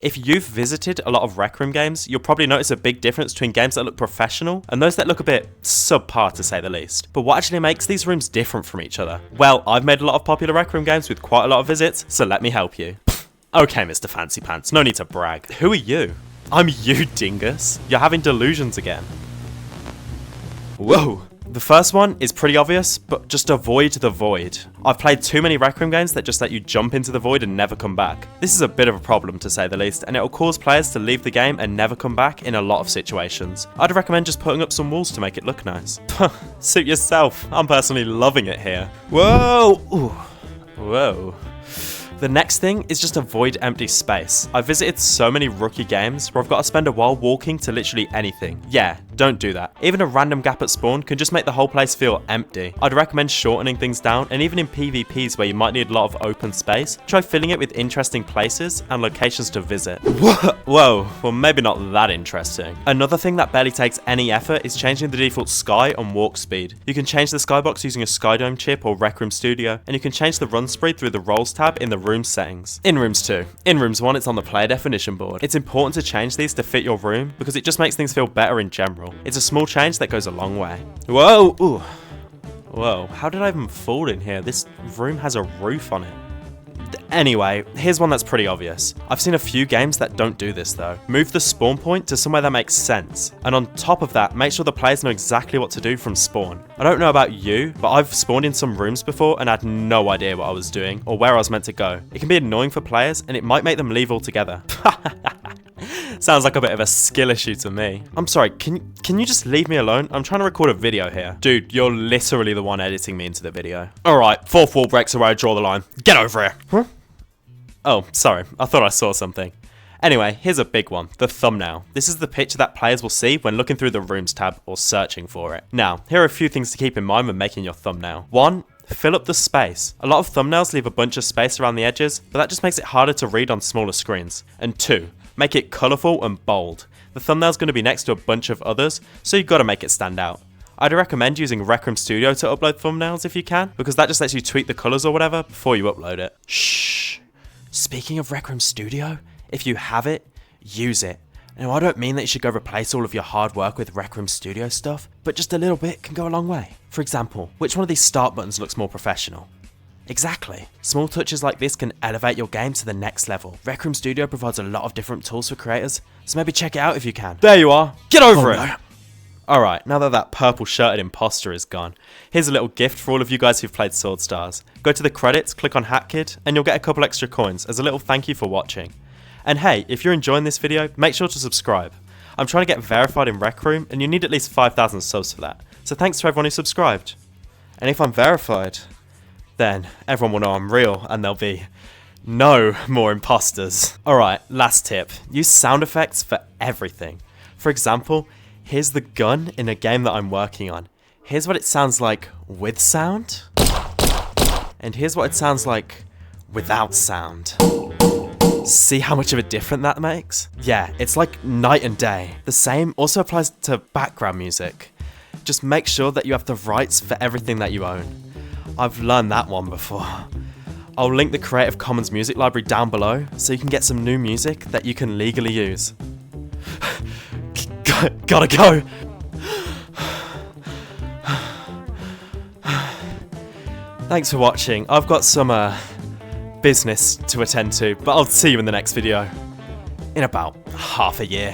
If you've visited a lot of RecRoom games, you'll probably notice a big difference between games that look professional and those that look a bit subpar to say the least. But what actually makes these rooms different from each other? Well, I've made a lot of popular RecRoom games with quite a lot of visits, so let me help you. Okay, Mr. Fancy Pants, no need to brag. Who are you? I'm you, dingus. You're having delusions again. Whoa. The first one is pretty obvious, but just avoid the void. I've played too many RecRoom games that just let you jump into the void and never come back. This is a bit of a problem to say the least, and it'll cause players to leave the game and never come back in a lot of situations. I'd recommend just putting up some walls to make it look nice. Suit yourself, I'm personally loving it here. Whoa! Ooh. Whoa. The next thing is just avoid empty space. I've visited so many rookie games where I've got to spend a while walking to literally anything. Yeah, don't do that. Even a random gap at spawn can just make the whole place feel empty. I'd recommend shortening things down, and even in PvPs where you might need a lot of open space, try filling it with interesting places and locations to visit. Whoa, well maybe not that interesting. Another thing that barely takes any effort is changing the default sky and walk speed. You can change the skybox using a Skydome chip or RecRoom Studio, and you can change the run speed through the roles tab in the room settings. In rooms 2. In rooms 1, it's on the player definition board. It's important to change these to fit your room because it just makes things feel better in general. It's a small change that goes a long way. Whoa! Ooh. Whoa, how did I even fall in here? This room has a roof on it. Anyway, here's one that's pretty obvious. I've seen a few games that don't do this though. Move the spawn point to somewhere that makes sense. And on top of that, make sure the players know exactly what to do from spawn. I don't know about you, but I've spawned in some rooms before and had no idea what I was doing or where I was meant to go. It can be annoying for players and it might make them leave altogether. Sounds like a bit of a skill issue to me. I'm sorry, can you just leave me alone? I'm trying to record a video here. Dude, you're literally the one editing me into the video. Alright, fourth wall breaks are where I draw the line. Get over here. Huh? Oh, sorry, I thought I saw something. Anyway, here's a big one, the thumbnail. This is the picture that players will see when looking through the rooms tab or searching for it. Now, here are a few things to keep in mind when making your thumbnail. 1. Fill up the space. A lot of thumbnails leave a bunch of space around the edges, but that just makes it harder to read on smaller screens. And 2. Make it colourful and bold. The thumbnail's going to be next to a bunch of others, so you've got to make it stand out. I'd recommend using RecRoom Studio to upload thumbnails if you can, because that just lets you tweak the colours or whatever before you upload it. Shh. Speaking of RecRoom Studio, if you have it, use it. Now I don't mean that you should go replace all of your hard work with RecRoom Studio stuff, but just a little bit can go a long way. For example, which one of these start buttons looks more professional? Exactly. Small touches like this can elevate your game to the next level. RecRoom Studio provides a lot of different tools for creators, so maybe check it out if you can. There you are. Get over it! No. Alright, now that purple shirted imposter is gone, here's a little gift for all of you guys who've played Sword Stars. Go to the credits, click on Hat Kid, and you'll get a couple extra coins as a little thank you for watching. And hey, if you're enjoying this video, make sure to subscribe. I'm trying to get verified in RecRoom, and you need at least 5,000 subs for that, so thanks to everyone who subscribed. And if I'm verified, then everyone will know I'm real, and there'll be no more imposters. Alright, last tip. Use sound effects for everything. For example, here's the gun in a game that I'm working on. Here's what it sounds like with sound. And here's what it sounds like without sound. See how much of a difference that makes? Yeah, it's like night and day. The same also applies to background music. Just make sure that you have the rights for everything that you own. I've learned that one before. I'll link the Creative Commons music library down below so you can get some new music that you can legally use. Gotta go! Thanks for watching. I've got some business to attend to, but I'll see you in the next video in about half a year.